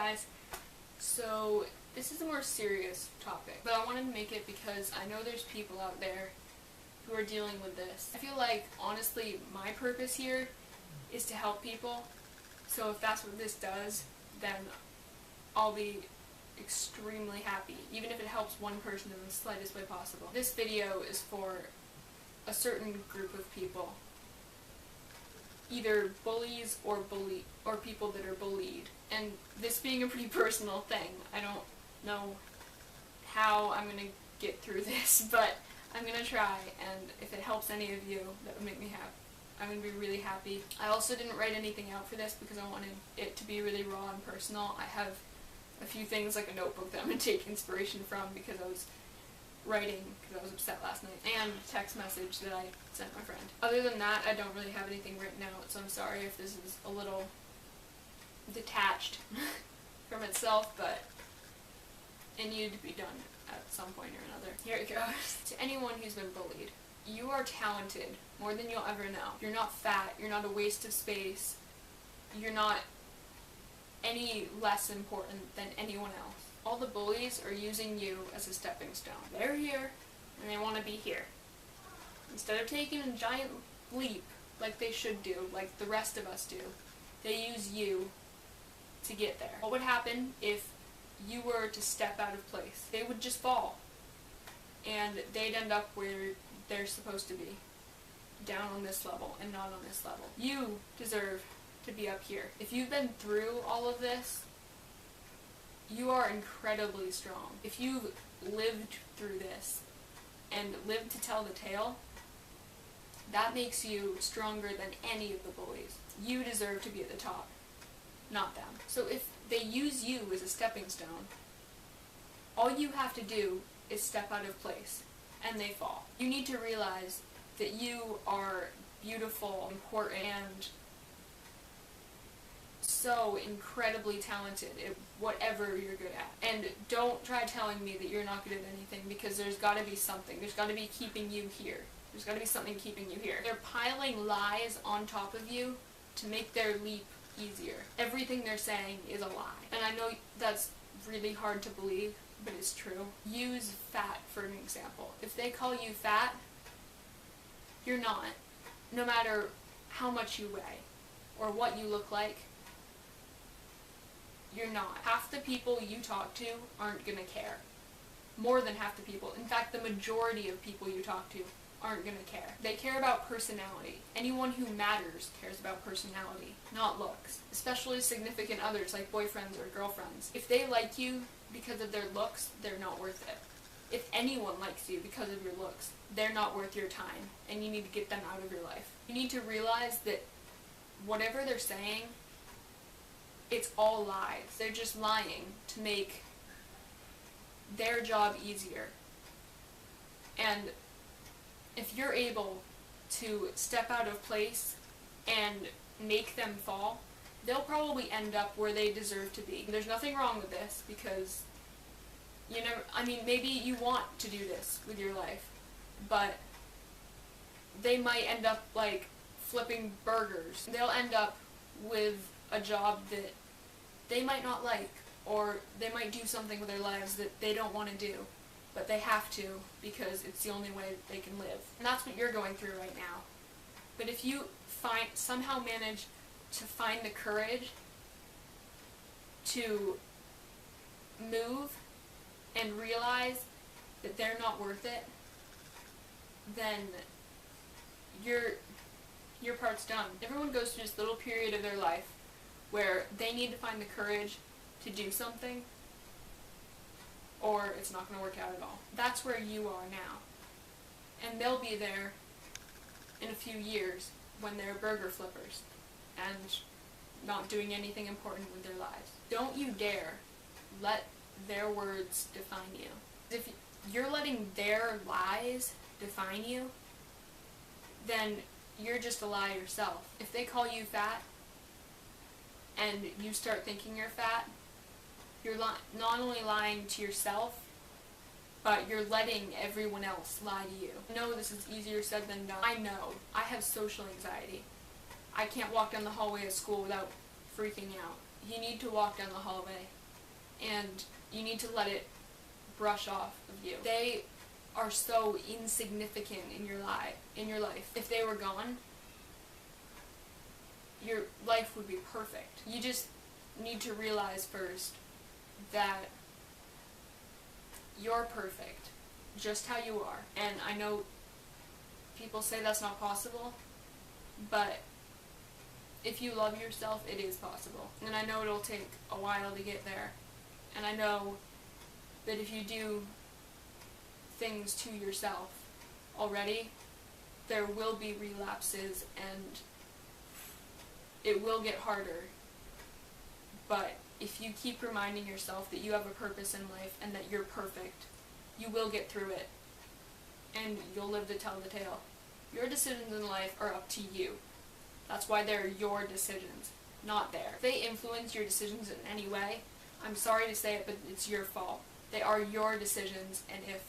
guys, so this is a more serious topic, but I wanted to make it because I know there's people out there who are dealing with this. I feel like, honestly, my purpose here is to help people, so if that's what this does, then I'll be extremely happy, even if it helps one person in the slightest way possible. This video is for a certain group of people, either bullies or people that are bullied. And this being a pretty personal thing, I don't know how I'm gonna get through this, but I'm gonna try, and if it helps any of you, that would make me happy. I'm gonna be really happy. I also didn't write anything out for this because I wanted it to be really raw and personal. I have a few things, like a notebook that I'm gonna take inspiration from because I was writing because I was upset last night, and a text message that I sent my friend. Other than that, I don't really have anything written out, so I'm sorry if this is a little detached from itself, but it needed to be done at some point or another. Here it goes. To anyone who's been bullied, you are talented more than you'll ever know. You're not fat, you're not a waste of space, you're not any less important than anyone else. All the bullies are using you as a stepping stone. They're here, and they want to be here. Instead of taking a giant leap like they should do, like the rest of us do, they use you to get there. What would happen if you were to step out of place? They would just fall, and they'd end up where they're supposed to be, down on this level and not on this level. You deserve to be up here. If you've been through all of this, you are incredibly strong. If you've lived through this and lived to tell the tale, that makes you stronger than any of the bullies. You deserve to be at the top, not them. So if they use you as a stepping stone, all you have to do is step out of place, and they fall. You need to realize that you are beautiful, important, and so incredibly talented at whatever you're good at. And don't try telling me that you're not good at anything, because there's got to be something. There's got to be keeping you here. There's got to be something keeping you here. They're piling lies on top of you to make their leap easier. Everything they're saying is a lie. And I know that's really hard to believe, but it's true. Use fat for an example. If they call you fat, you're not. No matter how much you weigh or what you look like, you're not. Half the people you talk to aren't gonna care. More than half the people. In fact, the majority of people you talk to aren't gonna care. They care about personality. Anyone who matters cares about personality, not looks. Especially significant others like boyfriends or girlfriends. If they like you because of their looks, they're not worth it. If anyone likes you because of your looks, they're not worth your time, and you need to get them out of your life. You need to realize that whatever they're saying, it's all lies. They're just lying to make their job easier. And if you're able to step out of place and make them fall, they'll probably end up where they deserve to be. There's nothing wrong with this, because you never, I mean, maybe you want to do this with your life, but they might end up like flipping burgers. They'll end up with a job that they might not like, or they might do something with their lives that they don't want to do, but they have to because it's the only way that they can live. And that's what you're going through right now. But if you somehow manage to find the courage to move and realize that they're not worth it, then your part's done. Everyone goes through this little period of their life where they need to find the courage to do something, or it's not going to work out at all. That's where you are now. And they'll be there in a few years when they're burger flippers and not doing anything important with their lives. Don't you dare let their words define you. If you're letting their lies define you, then you're just a lie yourself. If they call you fat and you start thinking you're fat, you're not only lying to yourself, but you're letting everyone else lie to you. I know this is easier said than done. I know. I have social anxiety. I can't walk down the hallway of school without freaking out. you need to walk down the hallway, and you need to let it brush off of you. They are so insignificant in your life. If they were gone, your life would be perfect. You just need to realize first that you're perfect, just how you are. And I know people say that's not possible, but if you love yourself, it is possible. And I know it'll take a while to get there. And I know that if you do things to yourself already, there will be relapses and it will get harder. But if you keep reminding yourself that you have a purpose in life and that you're perfect, you will get through it. And you'll live to tell the tale. Your decisions in life are up to you. That's why they're your decisions, not theirs. If they influence your decisions in any way, I'm sorry to say it, but it's your fault. They are your decisions, and if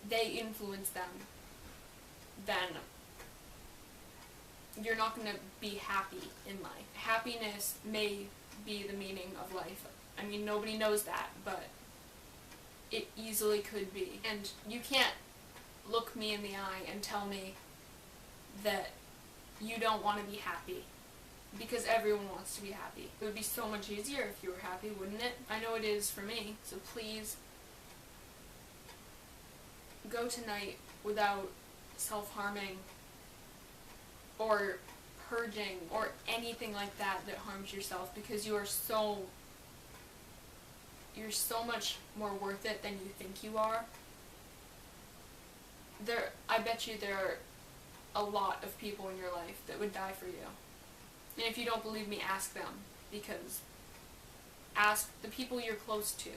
they influence them, then you're not going to be happy in life. Happiness may be the meaning of life. I mean, nobody knows that, but it easily could be. And you can't look me in the eye and tell me that you don't want to be happy, because everyone wants to be happy. It would be so much easier if you were happy, wouldn't it? I know it is for me, so please go tonight without self-harming or purging or anything like that that harms yourself, because you're so much more worth it than you think you are. I bet you there are a lot of people in your life that would die for you. And if you don't believe me, ask them, because ask the people you're close to,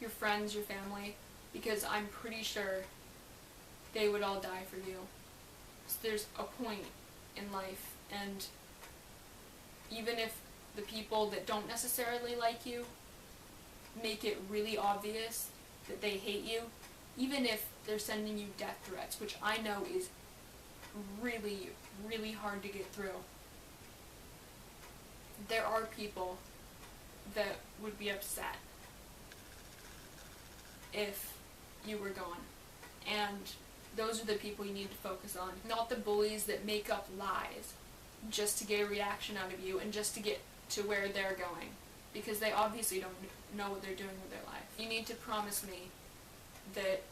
your friends, your family, because I'm pretty sure they would all die for you. So there's a point in life, and even if the people that don't necessarily like you make it really obvious that they hate you, even if they're sending you death threats, which I know is really, really hard to get through, there are people that would be upset if you were gone. And those are the people you need to focus on, not the bullies that make up lies just to get a reaction out of you and just to get to where they're going, because they obviously don't know what they're doing with their life. You need to promise me that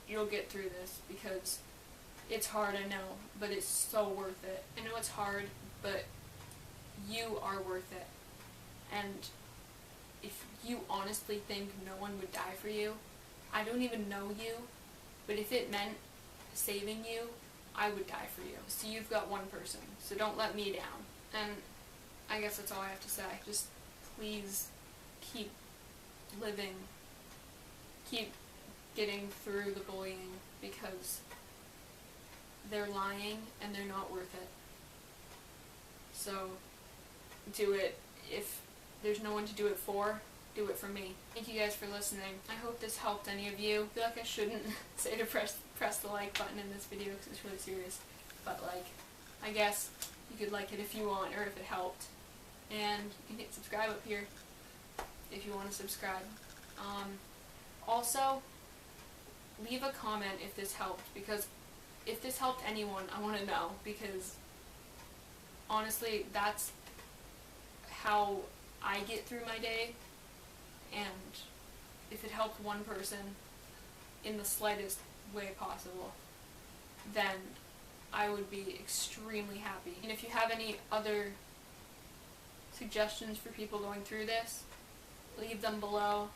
you'll get through this, because it's hard, I know, but it's so worth it. I know it's hard, but you are worth it. And if you honestly think no one would die for you, I don't even know you, but if it meant saving you, I would die for you. So you've got one person, so don't let me down. And I guess that's all I have to say. Just please keep living, keep getting through the bullying, because they're lying and they're not worth it. So do it. If there's no one to do it for, do it for me. Thank you guys for listening. I hope this helped any of you. I feel like I shouldn't say to press the like button in this video, because it's really serious. But like, I guess you could like it if you want, or if it helped. And you can hit subscribe up here if you want to subscribe. Also, leave a comment if this helped, because if this helped anyone, I want to know, because honestly, that's how I get through my day, and if it helped one person in the slightest way possible, then I would be extremely happy. And if you have any other suggestions for people going through this, leave them below.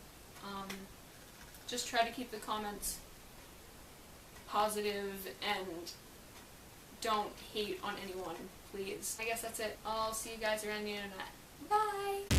Just try to keep the comments positive and don't hate on anyone, please. I guess that's it. I'll see you guys around the internet. Bye!